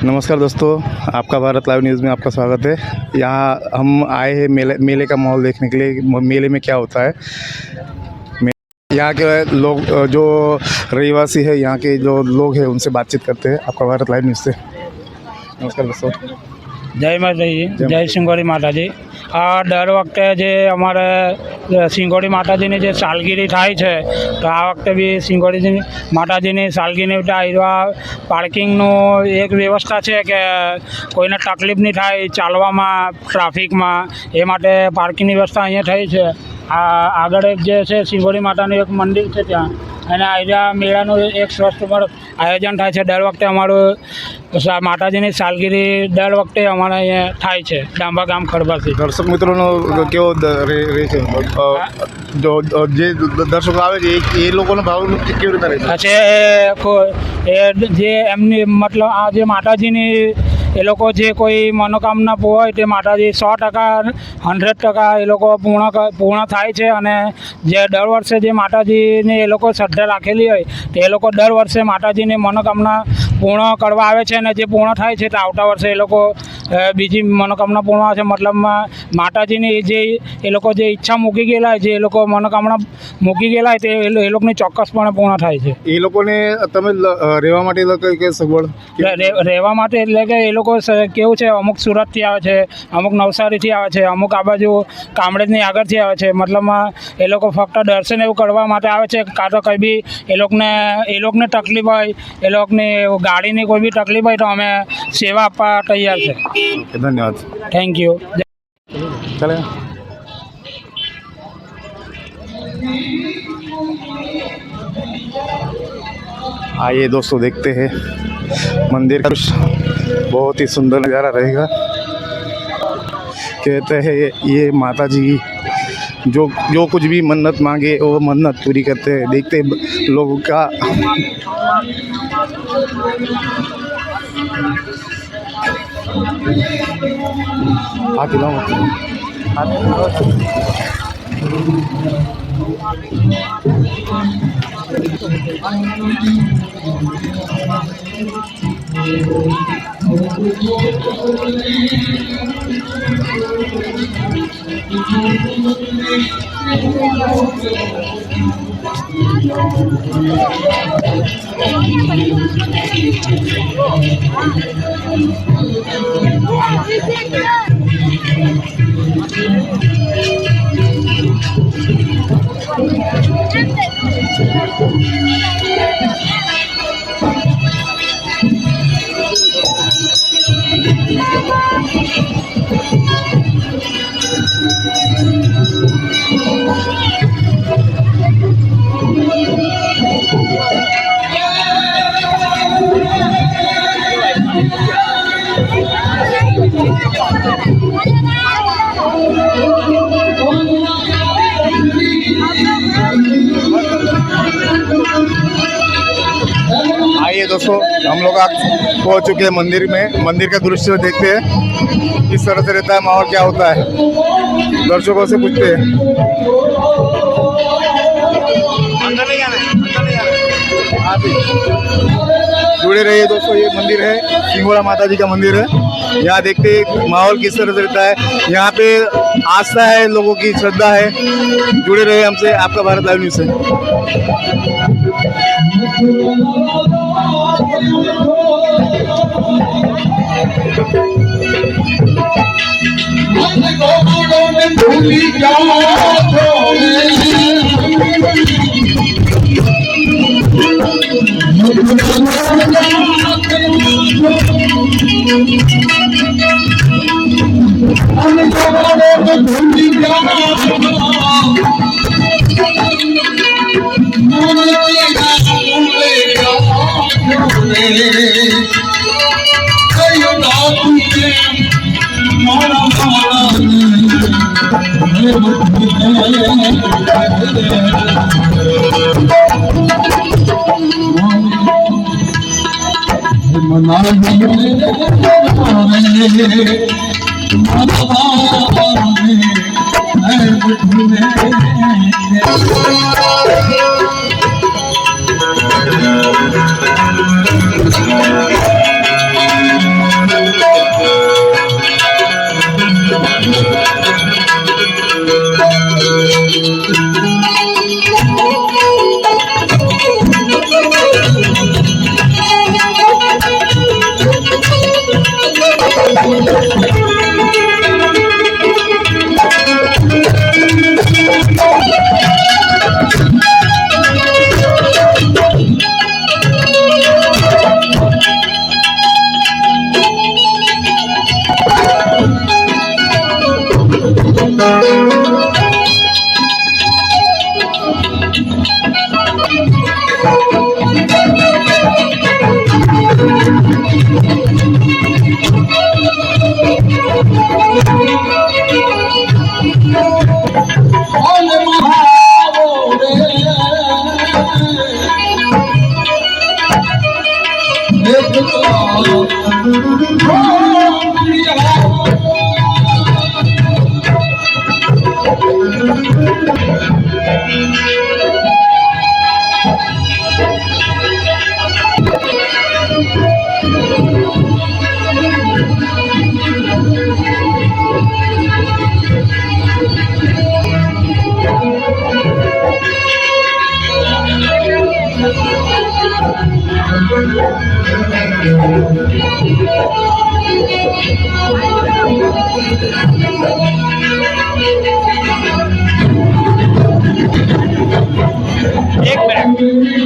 नमस्कार दोस्तों, आपका भारत लाइव न्यूज़ में आपका स्वागत है। यहाँ हम आए हैं मेले का माहौल देखने के लिए। मेले में क्या होता है, यहाँ के लोग जो रहिवासी है, यहाँ के जो लोग हैं उनसे बातचीत करते हैं। आपका भारत लाइव न्यूज़ से नमस्कार दोस्तों। जय माता जी, जय सिंगोड़ी माता जी। आ दर वखते जे अमारे सिंगोड़ी माताजीनी जे सालगिरी थाय छे, तो आ वखते बी सिंगोड़ी माताजीनी सालगिरी पार्किंगनो एक व्यवस्था है कि कोईने तकलीफ नहीं थाय चालवामां ट्राफिकमां, ए माटे पार्किंगनी व्यवस्था अहींया थई छे। आगळ एक जे छे सिंगोड़ी मातानुं एक मंदिर छे त्यां, અને આ મેળાનું એક સ્વસ્થ પર આયોજન થાય છે। દર વખતે અમારું માતાજીની સાલગીરી દર વખતે અમારે અહીંયા થાય છે ડાંબા ગામ ખડબાથી। દર્શક મિત્રોનો કેવો રહે છે, જો જે દર્શકો આવે છે એ લોકોનો ભાવ કેવી રીતે રહે છે? જે એમની મતલબ આ જે માતાજીની એ લોકો જે કોઈ મનોકામના હોય તે માતાજી 100% 100% એ લોકો પૂર્ણ થાય છે। અને જે દર વર્ષે જે માતાજીને એ લોકો શ્રદ્ધા રાખેલી હોય તે એ લોકો દર વર્ષે માતાજીની મનોકામના પૂર્ણ કરવા આવે છે। અને જે પૂર્ણ થાય છે તો આવતા વર્ષે એ લોકો બીજી મનોકામના પૂર્ણ આવે છે। મતલબમાં માતાજીની જે એ લોકો જે ઈચ્છા મૂકી ગયેલા હોય, જે એ લોકો મનોકામના મૂકી ગયેલા હોય તે એ લોકોની ચોક્કસપણે પૂર્ણ થાય છે। એ લોકોને તમે રહેવા માટે કઈ સગવડ? રહેવા માટે એટલે કે એ લોકો કેવું છે, અમુક સુરતથી આવે છે, અમુક નવસારીથી આવે છે, અમુક આ બાજુ કામરેજની આગળથી આવે છે। મતલબમાં એ લોકો ફક્ત દર્શન એવું કરવા માટે આવે છે, કાં તો કંઈ બી એ લોકોને તકલીફ હોય, એ લોકોની ગાડીની કોઈ બી તકલીફ હોય તો અમે સેવા આપવા તૈયાર છે। ધન્યવાદ, થેન્ક યુ। चले आइए दोस्तों, देखते हैं मंदिर का बहुत ही सुंदर नज़ारा रहेगा। कहते हैं ये माता जी जो कुछ भी मन्नत मांगे वो मन्नत पूरी करते हैं। देखते हैं लोगों का हाथ हिलाओ। आइए दोस्तों, हम लोग पहुंच चुके हैं मंदिर में। मंदिर का दृश्य देखते हैं किस तरह से रहता है, माहौल क्या होता है, दर्शकों से पूछते हैं। आप जुड़े रहिए दोस्तों। ये मंदिर है, सिंगोड़ा माता जी का मंदिर है। यहाँ देखते हैं माहौल किस तरह से रहता है। यहाँ पे आस्था है, लोगों की श्रद्धा है। जुड़े रहिए हमसे, आपका भारत लाइव न्यूज़ से। એક મિનિટ